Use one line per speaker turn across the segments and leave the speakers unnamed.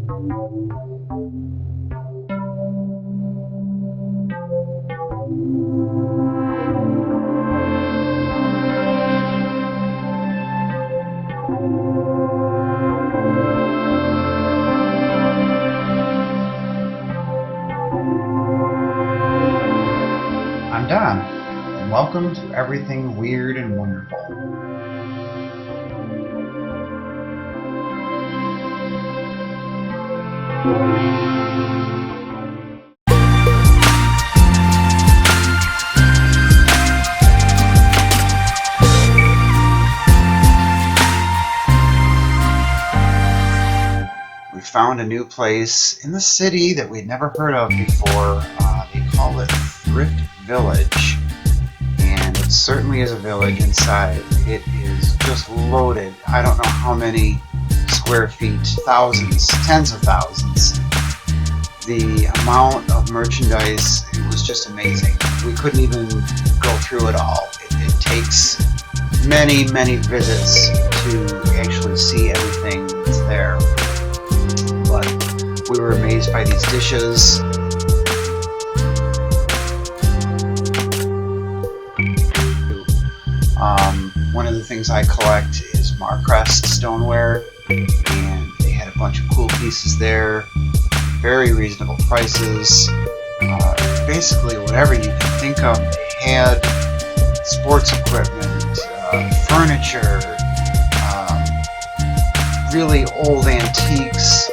I'm Don, and welcome to Everything Weird and Wonderful. We found a new place in the city that we'd never heard of before. They call it Thrift Village, and it certainly is a village inside. It is just loaded. I don't know how many square feet, thousands, tens of thousands. The amount of merchandise, it was just amazing. We couldn't even go through it all. It takes many visits to actually see everything that's there. But we were amazed by these dishes. One of the things I collect is Marcrest stoneware, and they had a bunch of cool pieces there, very reasonable prices. Basically whatever you can think of, they had sports equipment, furniture, really old antiques,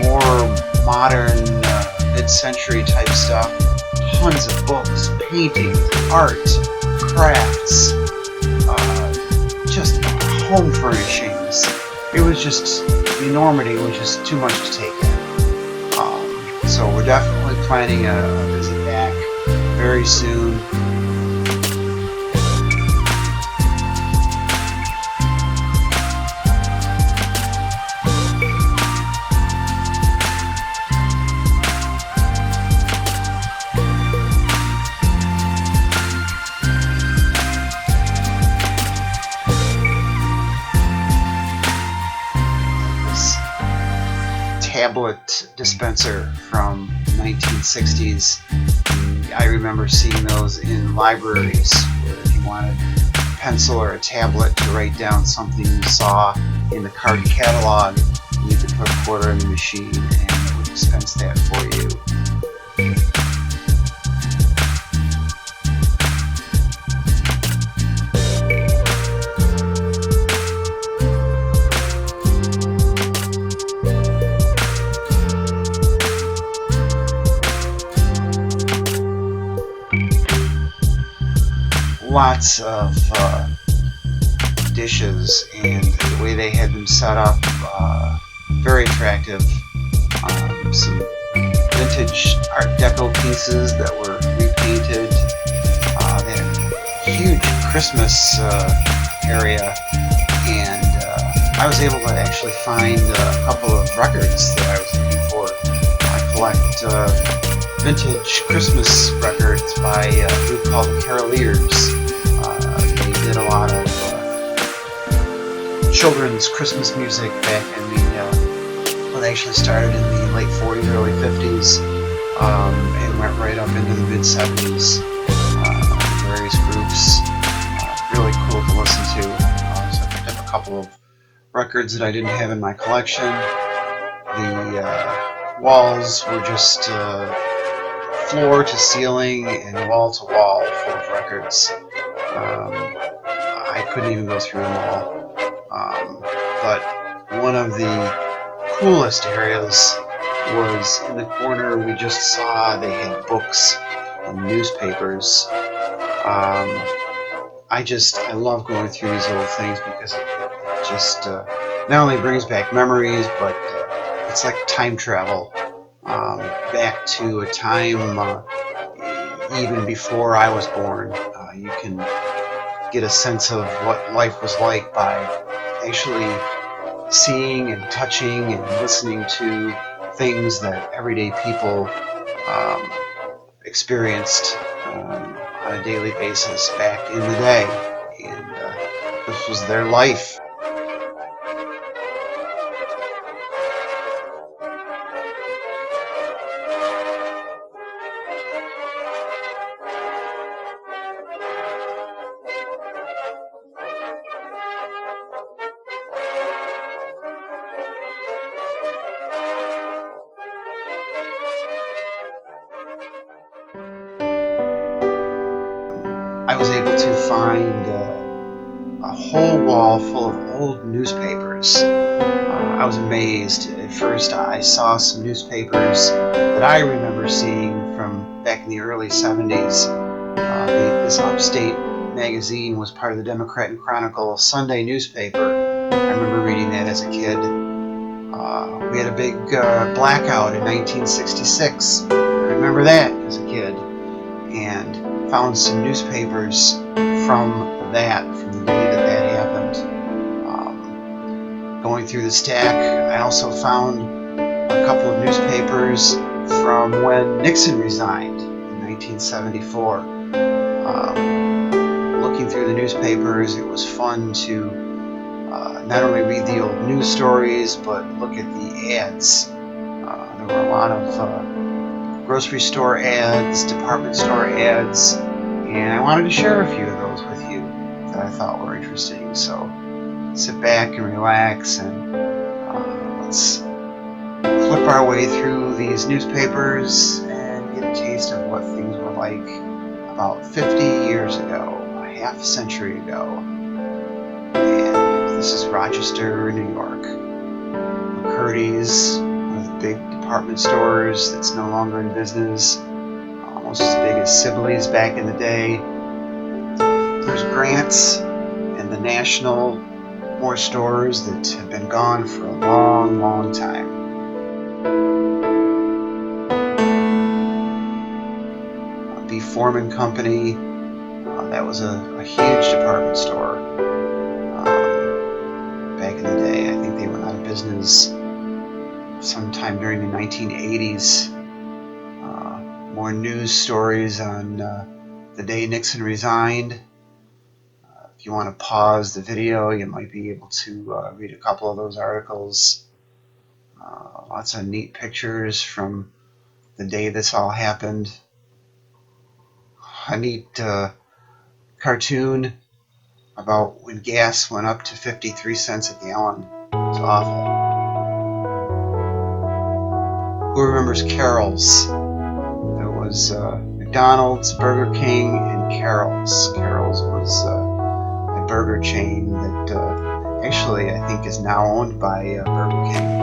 more modern mid-century type stuff, tons of books, paintings, art, crafts, just home furnishings. It was just, the enormity was just too much to take in. So we're definitely planning a visit back very soon. Tablet dispenser from 1960s. I remember seeing those in libraries where if you wanted a pencil or a tablet to write down something you saw in the card catalog, you could put a quarter in the machine and it would dispense that for you. Lots of dishes, and the way they had them set up, very attractive. Some vintage Art Deco pieces that were repainted. They had a huge Christmas area, and I was able to actually find a couple of records that I was looking for. I collect vintage Christmas records by a group called the Caroliers. They did a lot of children's Christmas music back in the, well, they actually started in the late 40s, early 50s, and went right up into the mid-70s. Various groups, really cool to listen to. So I picked up a couple of records that I didn't have in my collection. The walls were just floor to ceiling and wall to wall full of records. I couldn't even go through them all. But one of the coolest areas was in the corner. We just saw they had books and newspapers. I love going through these little things because it just not only brings back memories, but it's like time travel back to a time even before I was born. You can get a sense of what life was like by actually seeing and touching and listening to things that everyday people experienced on a daily basis back in the day. And this was their life. find a whole wall full of old newspapers. I was amazed. At first I saw some newspapers that I remember seeing from back in the early 70s. This Upstate magazine was part of the Democrat and Chronicle Sunday newspaper. I remember reading that as a kid. We had a big blackout in 1966. I remember that as a kid. And found some newspapers from the day that happened. Going through the stack, I also found a couple of newspapers from when Nixon resigned in 1974. Looking through the newspapers, it was fun to not only read the old news stories, but look at the ads. There were a lot of grocery store ads, department store ads, and I wanted to share a few of those with you that I thought were interesting. So sit back and relax, and let's flip our way through these newspapers and get a taste of what things were like about 50 years ago, a half century ago. And this is Rochester, New York. McCurdy's, one of the big department stores that's no longer in business, almost as big as Sibley's back in the day. There's Grant's and the National, more stores that have been gone for a long, long time. B. Foreman Company, that was a huge department store back in the day. I think they went out of business sometime during the 1980s. More news stories on the day Nixon resigned. If you want to pause the video, you might be able to read a couple of those articles. Lots of neat pictures from the day this all happened. A neat cartoon about when gas went up to 53 cents a gallon. It was awful. Who remembers Carol's? There was McDonald's, Burger King, and Carol's. Carol's was a burger chain that actually I think is now owned by Burger King.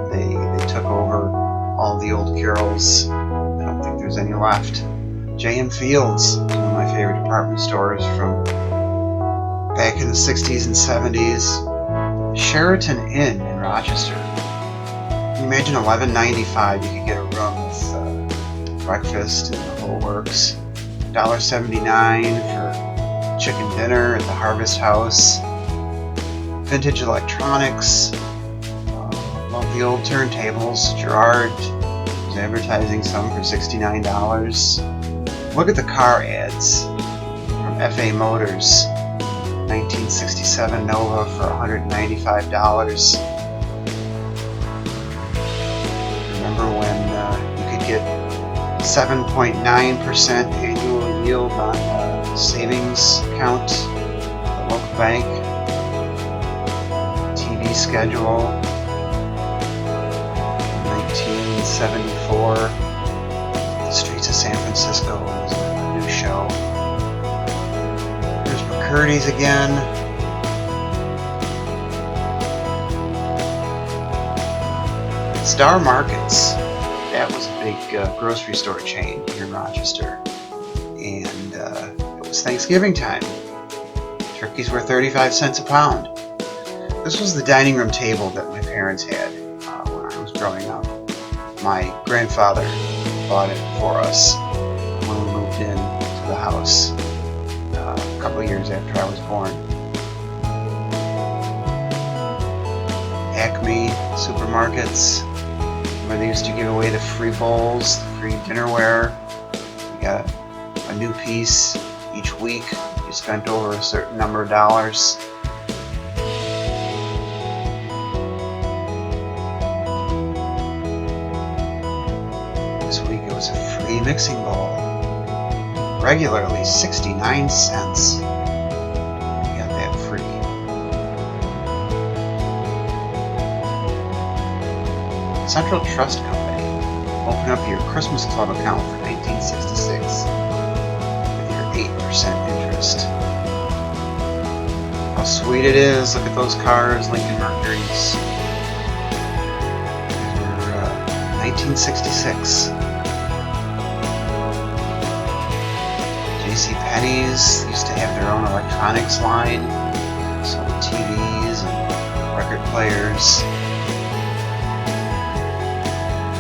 They took over all the old Carol's. I don't think there's any left. J.M. Fields, one of my favorite department stores from back in the 60s and 70s. Sheraton Inn in Rochester. Can you imagine $11.95 you could get a room with breakfast and the whole works. $1.79 for chicken dinner at the Harvest House. Vintage electronics. Love the old turntables. Gerard was advertising some for $69. Look at the car ads from FA Motors. 1967 Nova for $195. Remember when you could get 7.9% annual yield on a savings account at the local bank? TV schedule. 1974. The Streets of San Francisco was a new show. There's McCurdy's again. Star Markets. That was a big grocery store chain here in Rochester. And it was Thanksgiving time. Turkeys were 35 cents a pound. This was the dining room table that my parents had when I was growing up. My grandfather bought it for us when we moved in to the house a couple of years after I was born. Acme supermarkets, where they used to give away the free bowls, the free dinnerware. You got a new piece each week. You spent over a certain number of dollars. This week it was a free mixing bowl. Regularly 69 cents. You got that free. Central Trust Company. Open up your Christmas Club account for $19.66 with your 8% interest. interest. How sweet it is. Look at those cars, Lincoln Mercuries. These were 1966. JCPenney's used to have their own electronics line. Sold TVs and record players.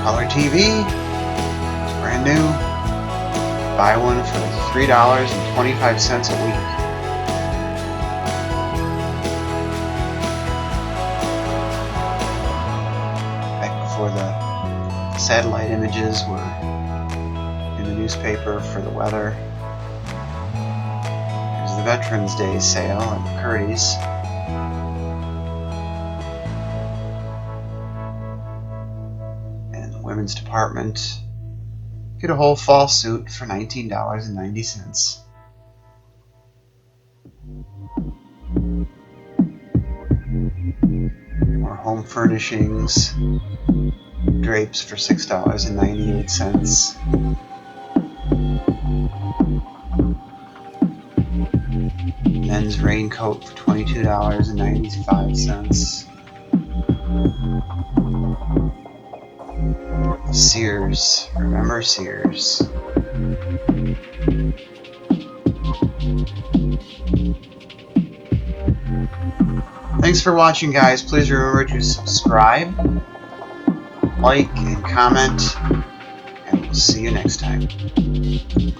Color TV. It's brand new. Buy one for $3.25 a week. Before the satellite images were in the newspaper for the weather. Here's the Veterans Day sale at McCurdy's. And the women's department. Get a whole fall suit for $19.90. More home furnishings. Drapes for $6.98. Men's raincoat for $22.95. Sears. Remember Sears. Thanks for watching, guys. Please remember to subscribe, like, and comment, and we'll see you next time.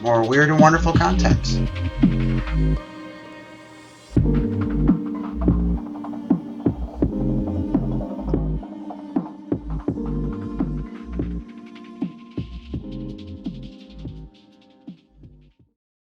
More weird and wonderful content.